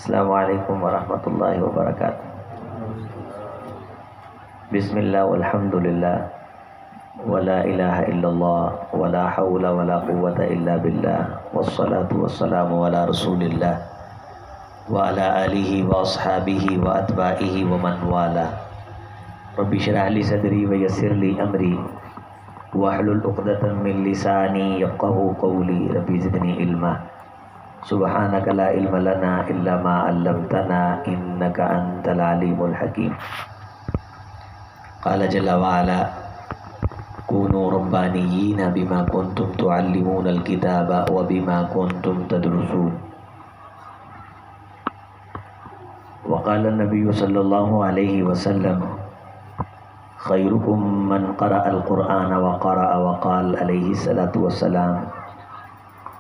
السلام علیکم ورحمۃ اللہ وبرکاتہ۔ بسم اللہ والحمد للہ ولا الہ الا اللہ ولا حول ولا قوة الا باللہ والصلاة والسلام علی رسول اللہ وعلی آلہ واصحابہ واتباعہ ومن والاه۔ رب اشرح لی صدری ویسر لی امری واحلل عقدۃ من لسانی یفقہوا قولی۔ رب زدنی علما سبحانک لا علم لنا الا ما علمتنا انک انت العلیم الحکیم۔ قال جل وعلا کونوا ربانیین بما کنتم تعلمون الکتاب وبما کنتم تدرسون۔ وقال النبی صلی اللہ علیہ وسلم خیرکم من قرأ القرآن وقرأ وقال علیہ الصلاۃ والسلام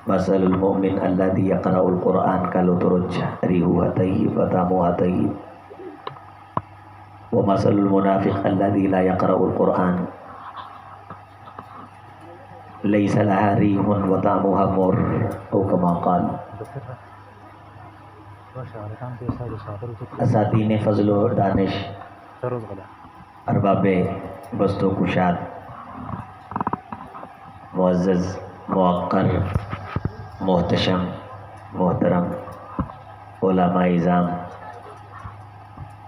مثل المؤمن الذي يقرأ القرآن كالأترج ريحها طيب وطعمها طيب ومثل المنافق الذي لا يقرأ القرآن ليس لها ريح وطعمها مر أو كما قال۔ اساتین فضل و دانش، ارباب بست و کشاد، معزز موقر محتشم محترم علماء اعظام،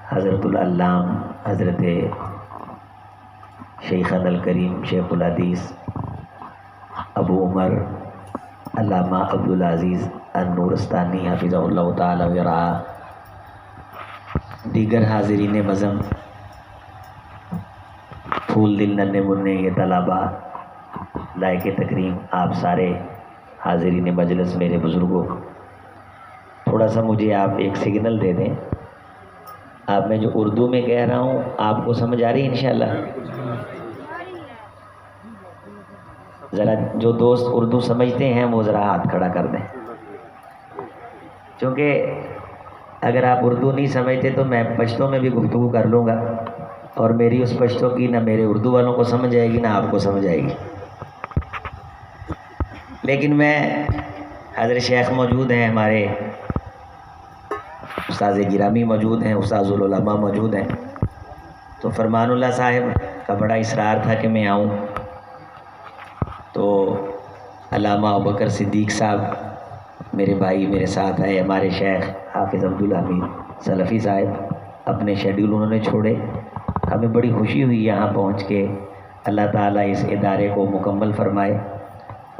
حضرت العلام حضرت شیخنا الکریم شیخ الحدیث ابو عمر علامہ عبدالعزیز النورستانی حفظہ اللہ تعالی ورعاہ، دیگر حاضرین بزم، پھول دل ننھے مننے یہ طلباء لائق تکریم، آپ سارے حاضرین مجلس، میرے بزرگوں، تھوڑا سا مجھے آپ ایک سگنل دے دیں۔ آپ میں جو اردو میں کہہ رہا ہوں آپ کو سمجھ آ رہی ہے انشاءاللہ؟ ذرا جو دوست اردو سمجھتے ہیں وہ ذرا ہاتھ کھڑا کر دیں، چونکہ اگر آپ اردو نہیں سمجھتے تو میں پشتو میں بھی گفتگو کر لوں گا، اور میری اس پشتو کی نہ میرے اردو والوں کو سمجھ آئے گی نہ آپ کو سمجھ آئے گی۔ لیکن میں حضرت شیخ موجود ہیں، ہمارے استاذ گرامی موجود ہیں، استاذ العلماء موجود ہیں، تو فرمان اللہ صاحب کا بڑا اصرار تھا کہ میں آؤں، تو علامہ ابوبکر صدیق صاحب میرے بھائی میرے ساتھ آئے، ہمارے شیخ حافظ عبدالحمید سلفی صاحب اپنے شیڈیول انہوں نے چھوڑے، ہمیں بڑی خوشی ہوئی یہاں پہنچ کے۔ اللہ تعالیٰ اس ادارے کو مکمل فرمائے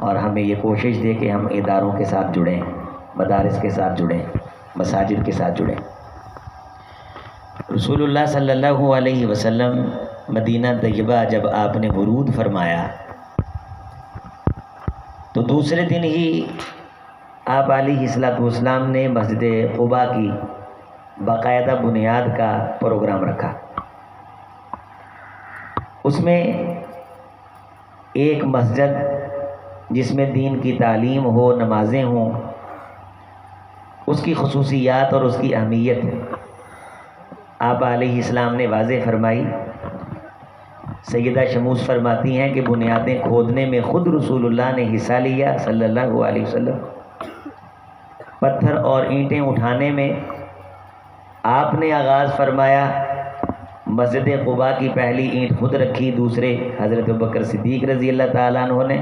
اور ہمیں یہ کوشش دے کہ ہم اداروں کے ساتھ جڑیں، مدارس کے ساتھ جڑیں، مساجد کے ساتھ جڑیں۔ رسول اللہ صلی اللہ علیہ وسلم مدینہ طیبہ جب آپ نے ورود فرمایا تو دوسرے دن ہی آپ علیہ السلام نے مسجد قباء کی باقاعدہ بنیاد کا پروگرام رکھا۔ اس میں ایک مسجد جس میں دین کی تعلیم ہو، نمازیں ہوں، اس کی خصوصیات اور اس کی اہمیت آپ علیہ السلام نے واضح فرمائی۔ سیدہ شموس فرماتی ہیں کہ بنیادیں کھودنے میں خود رسول اللہ نے حصہ لیا صلی اللہ علیہ وسلم، پتھر اور اینٹیں اٹھانے میں آپ نے آغاز فرمایا، مسجد قباء کی پہلی اینٹ خود رکھی، دوسرے حضرت ابوبکر صدیق رضی اللہ تعالیٰ عنہ نے،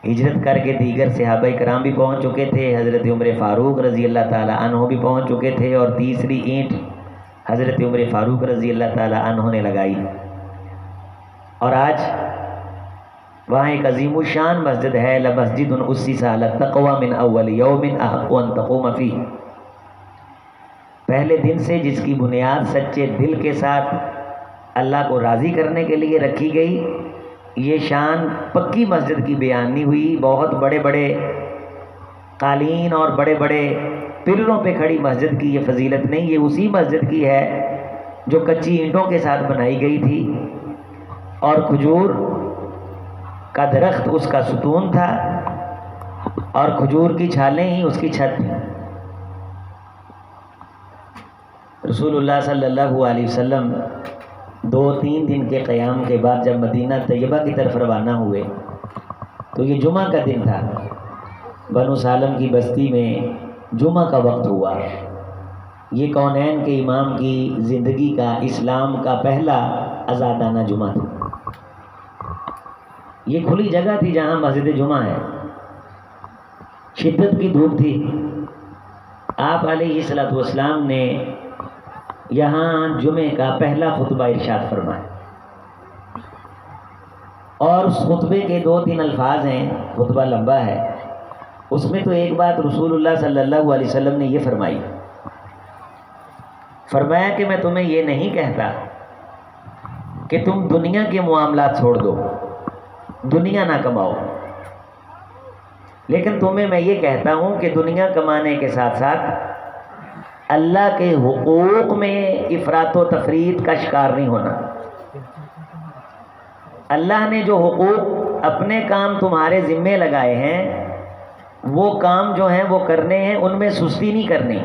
ہجرت کر کے دیگر صحابہ کرام بھی پہنچ چکے تھے، حضرت عمر فاروق رضی اللہ تعالیٰ عنہ بھی پہنچ چکے تھے، اور تیسری اینٹ حضرت عمر فاروق رضی اللہ تعالیٰ عنہ نے لگائی، اور آج وہاں ایک عظیم الشان مسجد ہے، لمسجد اسس علی التقوی من اول یوم احق ان تقوم فیہ، پہلے دن سے جس کی بنیاد سچے دل کے ساتھ اللہ کو راضی کرنے کے لیے رکھی گئی، یہ شان پکی مسجد کی بیان نہیں ہوئی، بہت بڑے بڑے قالین اور بڑے بڑے پلروں پہ کھڑی مسجد کی یہ فضیلت نہیں، یہ اسی مسجد کی ہے جو کچی اینٹوں کے ساتھ بنائی گئی تھی، اور کھجور کا درخت اس کا ستون تھا، اور کھجور کی چھالیں ہی اس کی چھت تھی۔ رسول اللہ صلی اللہ علیہ وسلم 2-3 دن کے قیام کے بعد جب مدینہ طیبہ کی طرف روانہ ہوئے تو یہ جمعہ کا دن تھا، بنو سالم کی بستی میں جمعہ کا وقت ہوا، یہ کونین کے امام کی زندگی کا، اسلام کا پہلا آزادانہ جمعہ تھا۔ یہ کھلی جگہ تھی جہاں مسجد جمعہ ہے، شدت کی دھوپ تھی، آپ علیہ الصلوۃ والسلام نے یہاں جمعے کا پہلا خطبہ ارشاد فرمایا، اور اس خطبے کے 2-3 الفاظ ہیں، خطبہ لمبا ہے، اس میں تو ایک بات رسول اللہ صلی اللہ علیہ وسلم نے یہ فرمایا کہ میں تمہیں یہ نہیں کہتا کہ تم دنیا کے معاملات چھوڑ دو، دنیا نہ کماؤ، لیکن تمہیں میں یہ کہتا ہوں کہ دنیا کمانے کے ساتھ ساتھ اللہ کے حقوق میں افراط و تفریط کا شکار نہیں ہونا۔ اللہ نے جو حقوق اپنے کام تمہارے ذمے لگائے ہیں، وہ کام جو ہیں وہ کرنے ہیں، ان میں سستی نہیں کرنی۔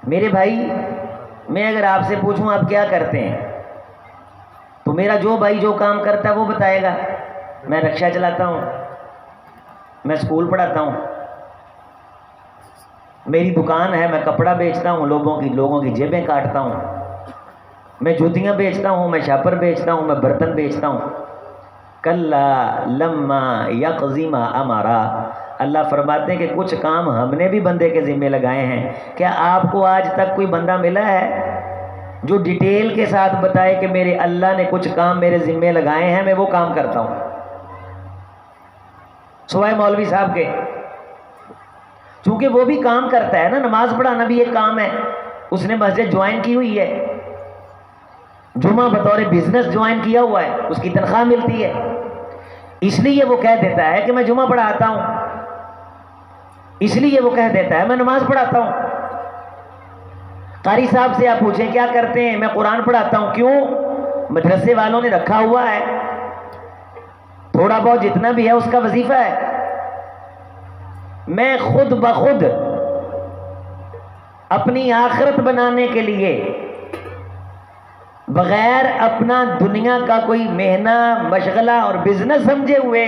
میرے بھائی، میں اگر آپ سے پوچھوں آپ کیا کرتے ہیں، تو میرا جو بھائی جو کام کرتا ہے وہ بتائے گا۔ میں رکشہ چلاتا ہوں، میں اسکول پڑھاتا ہوں، میری دکان ہے، میں کپڑا بیچتا ہوں، لوگوں کی جیبیں کاٹتا ہوں، میں جوتیاں بیچتا ہوں، میں شاپر بیچتا ہوں، میں برتن بیچتا ہوں۔ کلا لما یقضی ما امرا، اللہ فرماتے ہیں کہ کچھ کام ہم نے بھی بندے کے ذمے لگائے ہیں۔ کیا آپ کو آج تک کوئی بندہ ملا ہے جو ڈیٹیل کے ساتھ بتائے کہ میرے اللہ نے کچھ کام میرے ذمے لگائے ہیں، میں وہ کام کرتا ہوں؟ سوائے مولوی صاحب کے، چونکہ وہ بھی کام کرتا ہے نا، نماز پڑھانا بھی ایک کام ہے، اس نے مسجد جوائن کی ہوئی ہے، جمعہ بطور بزنس جوائن کیا ہوا ہے، اس کی تنخواہ ملتی ہے، اس لیے وہ کہہ دیتا ہے کہ میں جمعہ پڑھاتا ہوں، اس لیے وہ کہہ دیتا ہے میں نماز پڑھاتا ہوں۔ قاری صاحب سے آپ پوچھیں کیا کرتے ہیں؟ میں قرآن پڑھاتا ہوں۔ کیوں؟ مدرسے والوں نے رکھا ہوا ہے، تھوڑا بہت جتنا بھی ہے اس کا وظیفہ ہے۔ میں خود بخود اپنی آخرت بنانے کے لیے بغیر اپنا دنیا کا کوئی مہنہ، مشغلہ اور بزنس سمجھے ہوئے،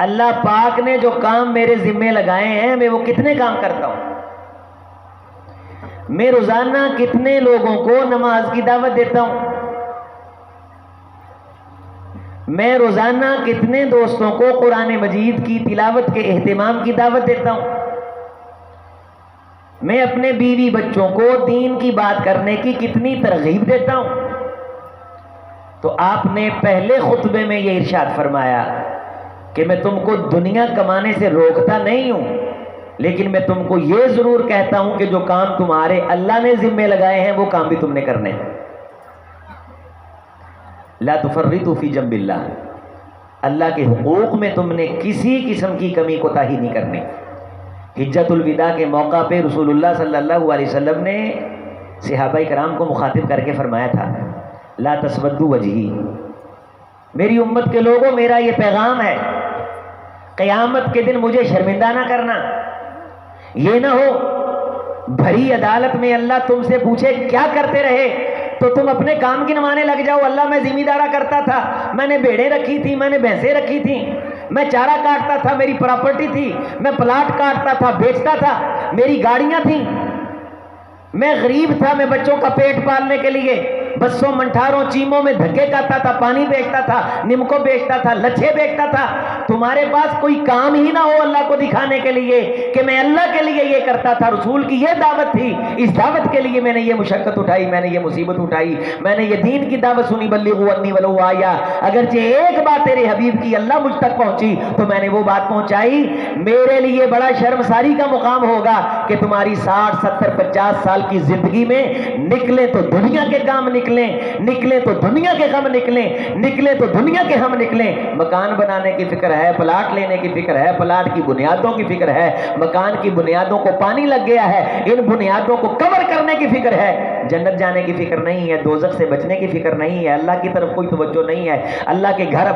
اللہ پاک نے جو کام میرے ذمے لگائے ہیں میں وہ کتنے کام کرتا ہوں۔ میں روزانہ کتنے لوگوں کو نماز کی دعوت دیتا ہوں، میں روزانہ کتنے دوستوں کو قرآن مجید کی تلاوت کے اہتمام کی دعوت دیتا ہوں، میں اپنے بیوی بچوں کو دین کی بات کرنے کی کتنی ترغیب دیتا ہوں۔ تو آپ نے پہلے خطبے میں یہ ارشاد فرمایا کہ میں تم کو دنیا کمانے سے روکتا نہیں ہوں، لیکن میں تم کو یہ ضرور کہتا ہوں کہ جو کام تمہارے اللہ نے ذمے لگائے ہیں وہ کام بھی تم نے کرنے ہیں۔ لا تفرطوا فی جنب اللہ، اللہ کے حقوق میں تم نے کسی قسم کی کمی کوتاہی نہیں کرنی۔ حجۃ الوداع کے موقع پہ رسول اللہ صلی اللہ علیہ وسلم نے صحابہ کرام کو مخاطب کر کے فرمایا تھا، لا تسودوا وجہی، میری امت کے لوگوں میرا یہ پیغام ہے، قیامت کے دن مجھے شرمندہ نہ کرنا۔ یہ نہ ہو بھری عدالت میں اللہ تم سے پوچھے کیا کرتے رہے تو تم اپنے کام گنوانے لگ جاؤ، اللہ میں ذمہ دارا کرتا تھا، میں نے بھیڑیں رکھی تھی، میں نے بھینسیں رکھی تھیں، میں چارہ کاٹتا تھا، میری پراپرٹی تھی، میں پلاٹ کاٹتا تھا، بیچتا تھا، میری گاڑیاں تھیں، میں غریب تھا، میں بچوں کا پیٹ پالنے کے لیے بسوں منٹھاروں چیموں میں دھکے کھاتا تھا، پانی بیچتا تھا، نمکو بیچتا تھا، لچھے بیچتا تھا۔ تمہارے پاس کوئی کام ہی نہ ہو اللہ کو دکھانے کے لیے کہ میں اللہ کے لیے یہ کرتا تھا۔ رسول کی یہ دعوت تھی، اس دعوت کے لیے میں نے یہ مشقت اٹھائی، میں نے یہ مصیبت اٹھائی، میں نے یہ دین کی دعوت سنی، بلغوا انی ولو آیا، اگرچہ ایک بات تیرے حبیب کی اللہ مجھ تک پہنچی تو میں نے وہ بات پہنچائی۔ میرے لیے بڑا شرمساری کا مقام ہوگا کہ تمہاری 60 70 50 سال کی زندگی میں نکلے تو دنیا کے کام نکلیں تو دنیا کے غم نکلیں تو دنیا کے ہم نکلیں۔ مکان بنانے کی فکر ہے، پلاٹ لینے کی فکر ہے، پلاٹ کی بنیادوں کی فکر ہے، مکان کی بنیادوں کو پانی لگ گیا ہے، ان بنیادوں کو کور کرنے کی فکر ہے، جنت جانے کی فکر نہیں ہے، دوزخ سے بچنے کی فکر نہیں ہے، اللہ کی طرف کوئی توجہ نہیں ہے، اللہ کے گھر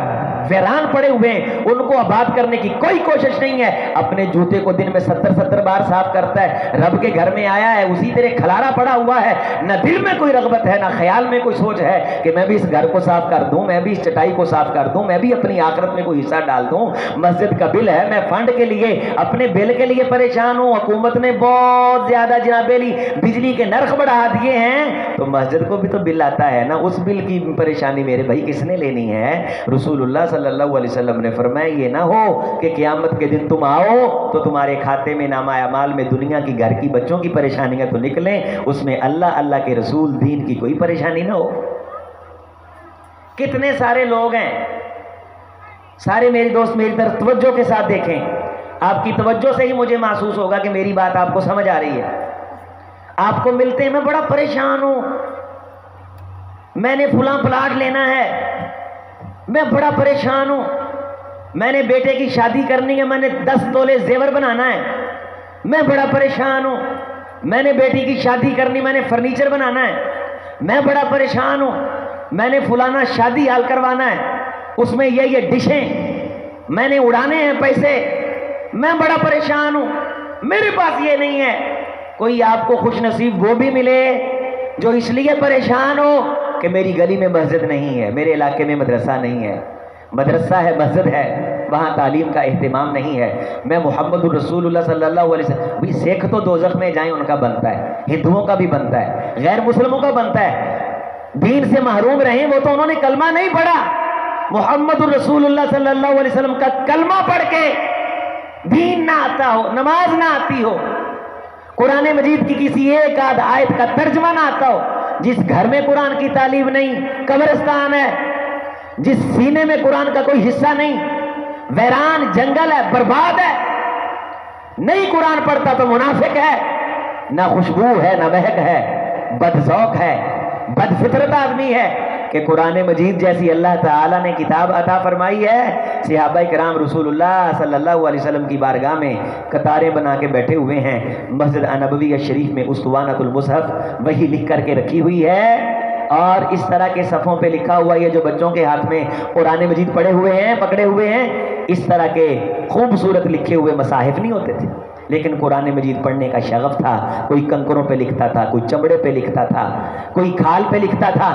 ویران پڑے ہوئے ہیں، ان کو آباد کرنے کی کوئی کوشش نہیں ہے۔ اپنے جوتے کو دن میں 70 بار صاف کرتا ہے، رب کے گھر میں آیا ہے، اسی طرح کھلارا پڑا ہوا ہے، نہ دل میں کوئی رغبت ہے، نہ خیال میں کوئی سوچ ہے کہ میں بھی اس گھر کو صاف کر دوں، میں بھی اس چٹائی کو صاف کر دوں، میں بھی اپنی آخرت میں کوئی حصہ ڈال دوں۔ مسجد کا بل ہے، میں فنڈ کے لیے، اپنے بل کے لیے پریشان ہوں، حکومت نے بہت زیادہ جناب علی بجلی کے نرخ بڑھا دیے ہیں، تو مسجد کو بھی تو بل آتا ہے نا، اس بل کی پریشانی میرے بھائی کس نے لینی ہے؟ رسول اللہ صلی اللہ علیہ وسلم نے فرمایا یہ نہ ہو کہ قیامت کے دن تم آؤ تو تمہارے کھاتے میں نامہ اعمال میں دنیا کی گھر کی بچوں کی پریشانیاں تو نکلیں، اس میں اللہ کے رسول دین کی کوئی پریشانی نہ ہو۔ کتنے سارے لوگ ہیں، سارے میری دوست میری طرف توجہ کے ساتھ دیکھیں، آپ کی توجہ سے ہی مجھے محسوس ہوگا کہ میری بات آپ کو سمجھ آ رہی ہے۔ آپ کو ملتے ہیں، میں بڑا پریشان ہوں، میں نے فلاں پلاٹ لینا ہے، میں بڑا پریشان ہوں، میں نے بیٹے کی شادی کرنی ہے، میں نے 10 تولے زیور بنانا ہے، میں بڑا پریشان ہوں، میں نے بیٹی کی شادی کرنی، میں نے فرنیچر بنانا ہے، میں بڑا پریشان ہوں، میں نے فلانا شادی حال کروانا ہے، اس میں یہ ڈشیں میں نے اڑانے ہیں پیسے، میں بڑا پریشان ہوں، میرے پاس یہ نہیں ہے۔ کوئی آپ کو خوش نصیب وہ بھی ملے جو اس لیے پریشان ہو کہ میری گلی میں مسجد نہیں ہے، میرے علاقے میں مدرسہ نہیں ہے، مدرسہ ہے مسجد ہے، وہاں تعلیم کا اہتمام نہیں ہے۔ میں محمد الرسول اللہ صلی اللہ علیہ وسلم بھی سکھ تو دوزخ میں جائیں ان کا بنتا ہے، ہندوؤں کا بھی بنتا ہے، غیر مسلموں کا بنتا ہے، دین سے محروم رہیں، وہ تو انہوں نے کلمہ نہیں پڑھا۔ محمد الرسول اللہ صلی اللہ علیہ وسلم کا کلمہ پڑھ کے دین نہ آتا ہو، نماز نہ آتی ہو، قرآن مجید کی کسی ایک آدھ آیت کا ترجمہ نہ آتا ہو، جس گھر میں قرآن کی تعلیم نہیں، قبرستان ہے، جس سینے میں قرآن کا کوئی حصہ نہیں، ویران جنگل ہے، برباد ہے، نہیں قرآن پڑھتا تو منافق ہے، نہ خوشبو ہے نہ مہک ہے، بد ذوق ہے، بد فطرت آدمی ہے کہ قرآن مجید جیسی اللہ تعالیٰ نے کتاب عطا فرمائی ہے۔ صحابہ کرام رسول اللہ صلی اللہ علیہ وسلم کی بارگاہ میں قطاریں بنا کے بیٹھے ہوئے ہیں، مسجد نبوی شریف میں اسطوانۃ المصحف وہی لکھ کر کے رکھی ہوئی ہے، اور اس طرح کے صفوں پہ لکھا ہوا یہ جو بچوں کے ہاتھ میں قرآن مجید پڑے ہوئے ہیں، پکڑے ہوئے ہیں، اس طرح کے خوبصورت لکھے ہوئے مصاحف نہیں ہوتے تھے، لیکن قرآن مجید پڑھنے کا شغف تھا۔ کوئی کنکروں پہ لکھتا تھا، کوئی چمڑے پہ لکھتا تھا، کوئی کھال پہ لکھتا تھا،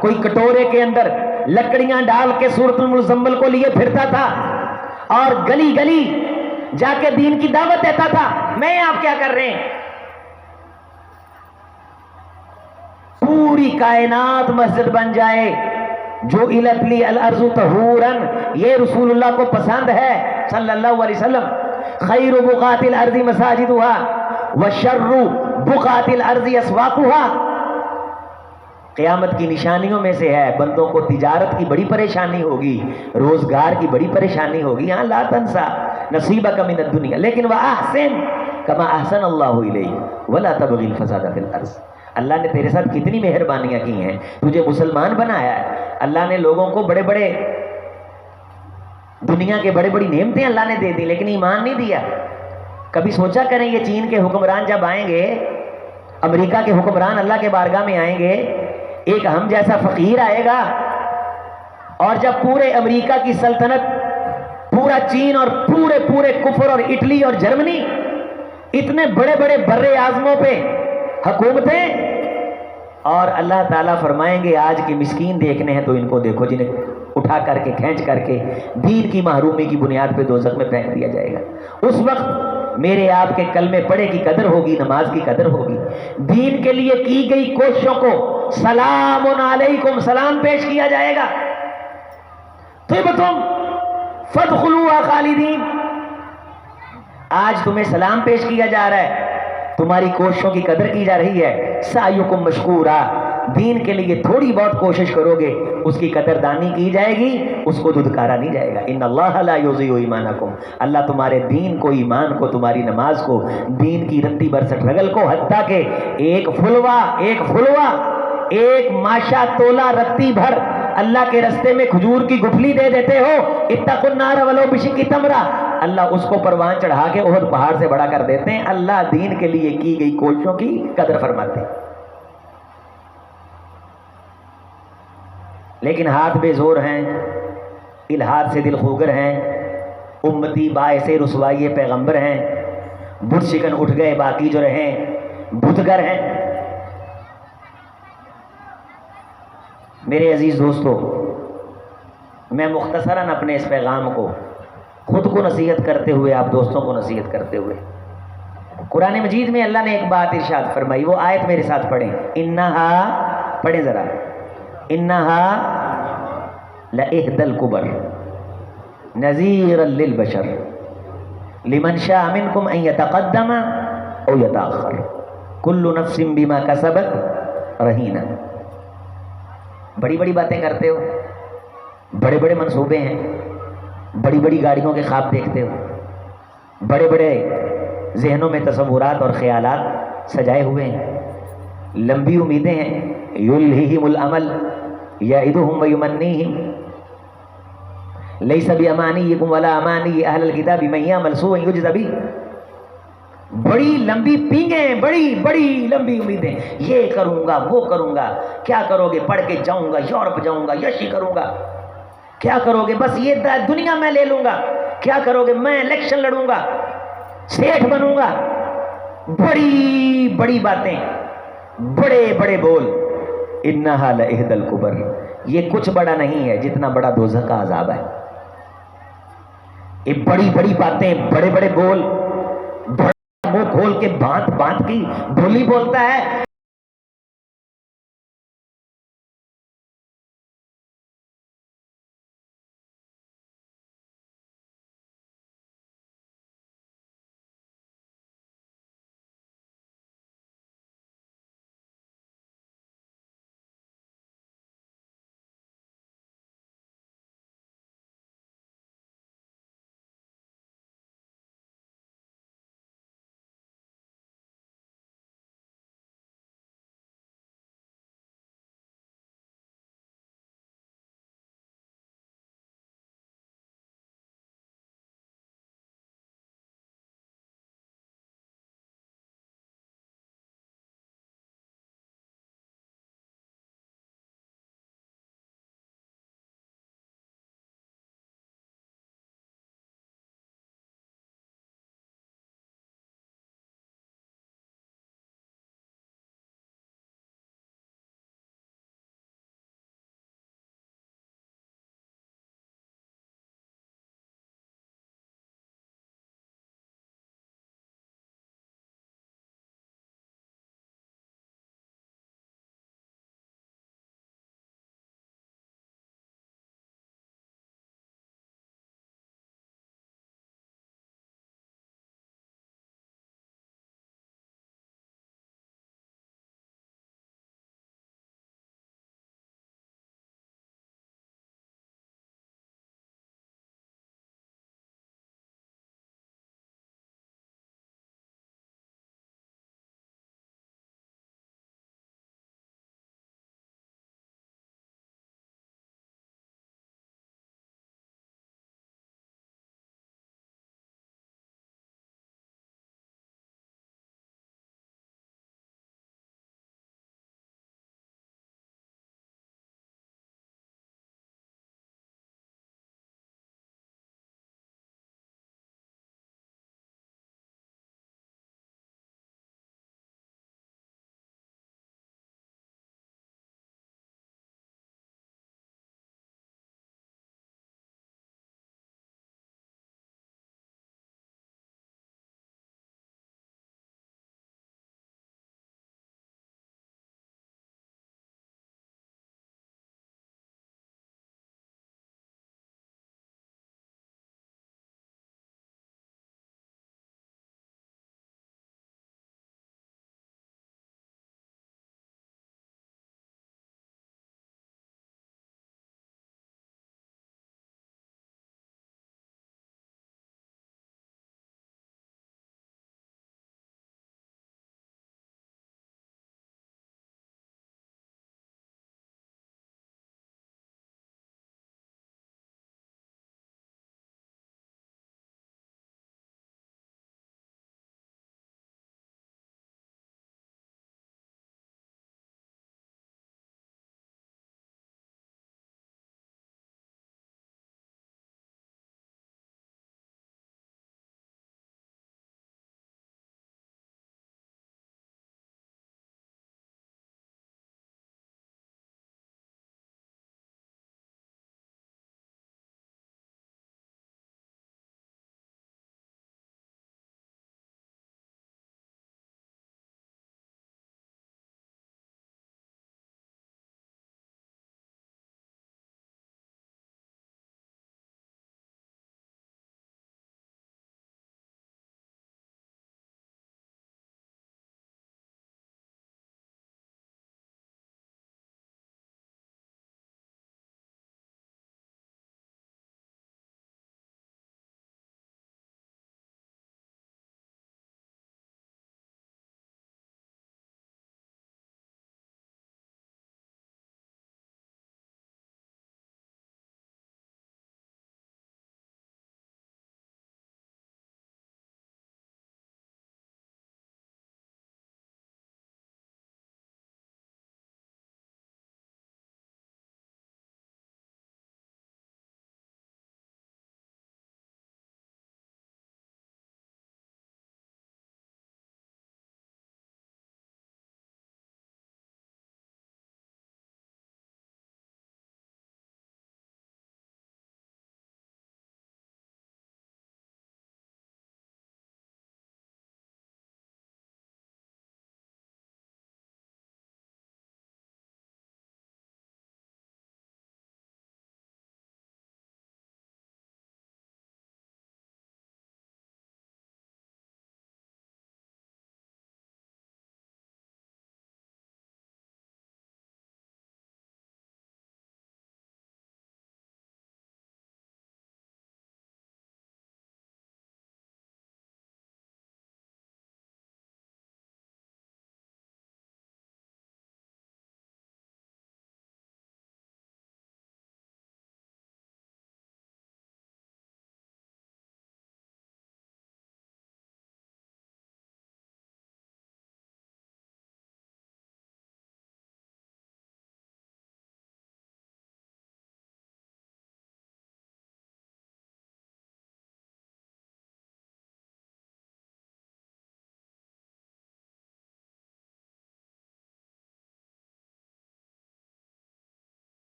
کوئی کٹورے کے اندر لکڑیاں ڈال کے سورۃ المزمل کو لیے پھرتا تھا، اور گلی گلی جا کے دین کی دعوت دیتا تھا۔ میں آپ کیا کر رہے ہیں؟ پوری کائنات مسجد بن جائے، جو الت لی الارض طہورا، یہ رسول اللہ کو پسند ہے صلی اللہ علیہ وسلم۔ خیر بقعۃ الارض مساجدها وشر بقعۃ الارض اسواقها۔ قیامت کی نشانیوں میں سے ہے، بندوں کو تجارت کی بڑی پریشانی ہوگی، روزگار کی بڑی پریشانی ہوگی، ہاں لا تنسا نصیبک من الدنیا، لیکن واحسن کما احسن اللہ الیک ولا تبغی الفساد فی الارض۔ اللہ نے تیرے ساتھ کتنی مہربانیاں کی ہیں، تجھے مسلمان بنایا ہے، اللہ نے لوگوں کو بڑے بڑے دنیا کے بڑی نعمتیں اللہ نے دے دی، لیکن ایمان نہیں دیا۔ کبھی سوچا کریں یہ چین کے حکمران جب آئیں گے، امریکہ کے حکمران اللہ کے بارگاہ میں آئیں گے، ایک ہم جیسا فقیر آئے گا، اور جب پورے امریکہ کی سلطنت، پورا چین اور پورے کفر اور اٹلی اور جرمنی، اتنے بڑے بڑے بر اعظموں پہ حکومتیں، اور اللہ تعالیٰ فرمائیں گے آج کی مسکین دیکھنے ہیں تو ان کو دیکھو، جنہیں اٹھا کر کے کھینچ کر کے دین کی محرومی کی بنیاد پہ دوزخ میں پھینک دیا جائے گا۔ اس وقت میرے آپ کے کلمے پڑھے کی قدر ہوگی، نماز کی قدر ہوگی، دین کے لیے کی گئی کوششوں کو سلام علیکم سلام پیش کیا جائے گا۔ طبتم فادخلوها خالدین، آج تمہیں سلام پیش کیا جا رہا ہے، تمہاری کوششوں کی قدر کی جا رہی ہے۔ سعیکم مشکورا، دین کے لیے تھوڑی بہت کوشش کرو گے، اس کی قدردانی کی جائے گی، اس کو دھتکارا نہیں جائے گا۔ ان اللہ لا یضیع ایمانکم، اللہ تمہارے دین کو، ایمان کو، تمہاری نماز کو، دین کی رتی برسٹ رگل کو، حتیٰ کہ ایک پھلوا ایک ماشا تولا رتی بھر اللہ کے رستے میں کھجور کی گٹھلی دے دیتے ہو، اتقوا النار ولو بشق تمرہ، اللہ اس کو پروان چڑھا کے احد پہاڑ سے بڑا کر دیتے ہیں۔ اللہ دین کے لیے کی گئی کوششوں کی قدر فرماتے ہیں، لیکن ہاتھ بے زور ہیں، الحاد سے دل خوگر ہیں، امتی باعث رسوائی پیغمبر ہیں، بت شکن اٹھ گئے باقی جو رہیں بتگر ہیں۔ میرے عزیز دوستو، میں مختصراً اپنے اس پیغام کو خود کو نصیحت کرتے ہوئے، آپ دوستوں کو نصیحت کرتے ہوئے، قرآن مجید میں اللہ نے ایک بات ارشاد فرمائی، وہ آیت میرے ساتھ پڑھیں، انہا، پڑھیں ذرا، انہا لإحدى الكبر نذیرا للبشر لمن شاء منکم ان یتقدم او یتأخر کل نفس بما کسبت رہینہ۔ بڑی بڑی باتیں کرتے ہو، بڑے بڑے منصوبے ہیں، بڑی بڑی گاڑیوں کے خواب دیکھتے ہو، بڑے بڑے ذہنوں میں تصورات اور خیالات سجائے ہوئے ہیں، لمبی امیدیں ہیں، یلہہم الامل یعدہم ویمنیہم لیس بامانیکم ولا امانی اہل الکتاب من یعمل سوءا یجز بہ۔ بڑی لمبی پینگیں، بڑی بڑی لمبی امیدیں، یہ کروں گا وہ کروں گا، کیا کرو گے؟ پڑھ کے جاؤں گا، یورپ جاؤں گا، یشی کروں گا، کیا کرو گے؟ بس یہ دنیا میں لے لوں گا، کیا کرو گے؟ میں الیکشن لڑوں گا، سیٹھ بنوں گا، بڑی بڑی باتیں، بڑے بڑے بول، انہا لإحدى الکبر، یہ کچھ بڑا نہیں ہے جتنا بڑا دوزخ کا عذاب ہے۔ یہ بڑی بڑی باتیں، بڑے بڑے بول، بڑا منہ کھول کے بانت بانت کی بولی بولتا ہے،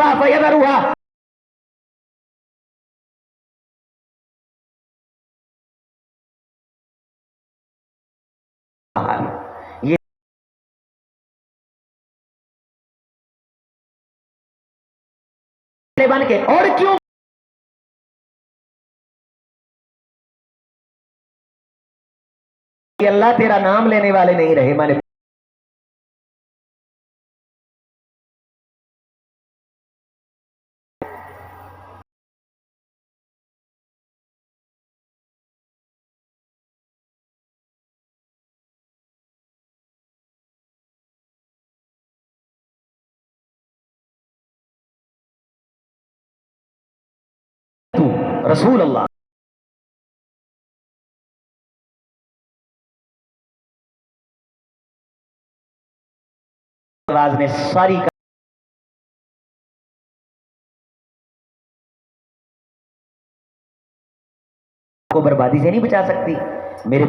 تصفى فيذرها. یہ بن کے اور کیوں کہ اللہ تیرا نام لینے والے نہیں رہے. میں نے رسول اللہ آواز نے ساری کو بربادی سے نہیں بچا سکتی. میرے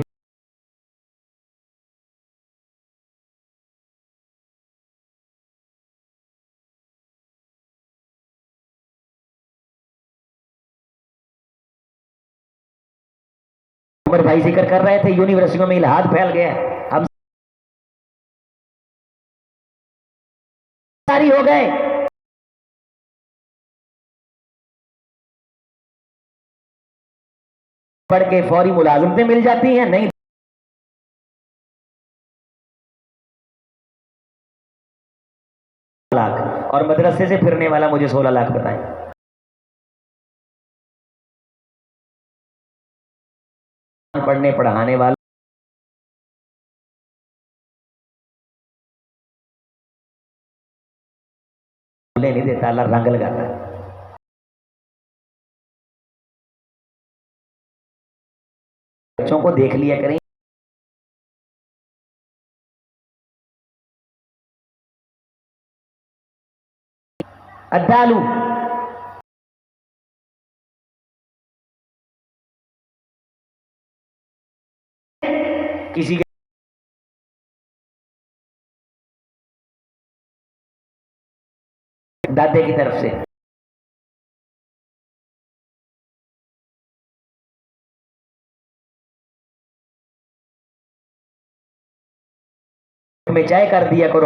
عمر بھائی ذکر کر رہے تھے یونیورسٹیوں میں الہاد پھیل گیا. ہم ساری ہو گئے. پڑھ کے فوری ملازمتیں مل جاتی ہیں. نہیں لاکھ اور مدرسے سے پھرنے والا مجھے 16 لاکھ بتائیں. پڑھنے پڑھانے والا نہیں دیتا. اللہ رنگ لگاتا ہے. بچوں کو دیکھ لیا کریں. الدالو کسی کے دادے کی طرف سے میں چائے کر دیا کرو.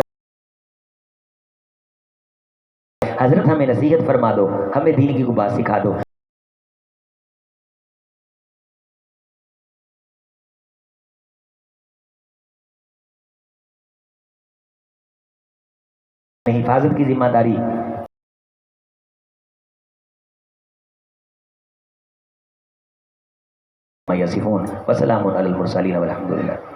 حضرت ہمیں نصیحت فرما دو, ہمیں دین کی کو بات سکھا دو. حفاظت کی ذمہ داری یصفون وسلام علی المرسلین والحمد للہ.